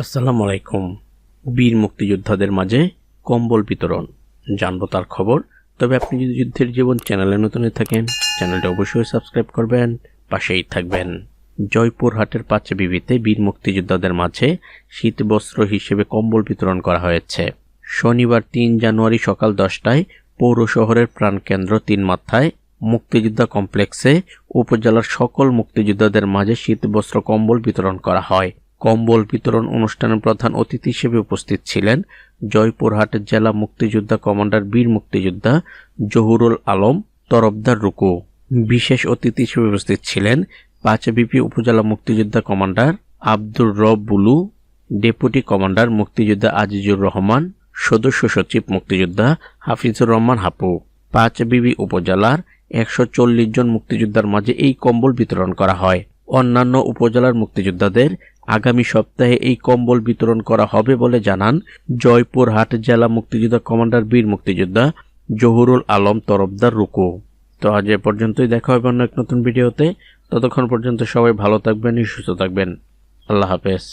আসসালামু আলাইকুম। বীর মুক্তিযোদ্ধাদের মাঝে কম্বল বিতরণ জানবো তার খবর। তবে আপনি যদি যুদ্ধের জীবন চ্যানেলে নতুন থাকেন, চ্যানেলটা অবশ্যই সাবস্ক্রাইব করবেন, পাশেই থাকবেন। জয়পুরহাটের পাঁচবিবিতে বীর মুক্তিযোদ্ধাদের মাঝে শীত বস্ত্র হিসেবে কম্বল বিতরণ করা হয়েছে। শনিবার ৩ জানুয়ারি সকাল 10টায় পৌর শহরের প্রাণকেন্দ্র তিনমাথায় মুক্তিযোদ্ধা কমপ্লেক্সে উপজেলার সকল মুক্তিযোদ্ধাদের মাঝে শীত বস্ত্র কম্বল বিতরণ করা হয়। কম্বল বিতরণ অনুষ্ঠানে প্রধান অতিথি হিসেবে উপস্থিত ছিলেন জয়পুরহাট জেলা মুক্তিযোদ্ধা কমান্ডার বীর মুক্তিযোদ্ধা জহুরুল আলম তরফদার রুকু। বিশেষ অতিথি হিসেবে উপস্থিত ছিলেন পাঁচবিবি উপজেলা মুক্তিযোদ্ধা কমান্ডার আব্দুর রব বুলু, ডেপুটি কমান্ডার মুক্তিযোদ্ধা আজিজুর রহমান, সদস্য সচিব মুক্তিযোদ্ধা হাফিজুর রহমান হাপু। পাঁচবিবি উপজেলার 140 জন মুক্তিযোদ্ধার মাঝে এই কম্বল বিতরণ করা হয়। অন্যান্য উপজেলার মুক্তিযোদ্ধাদের আগামী সপ্তাহে এই কম্বল বিতরণ করা হবে বলে জানান জয়পুরহাট জেলা মুক্তিযোদ্ধা কমান্ডার বীর মুক্তিযোদ্ধা জহুরুল আলম তরফদার রুকু। তো আজ এ পর্যন্তই, দেখা হবে অন্য এক নতুন ভিডিওতে। ততক্ষণ পর্যন্ত সবাই ভালো থাকবেন, সুস্থ থাকবেন। আল্লাহ হাফেজ।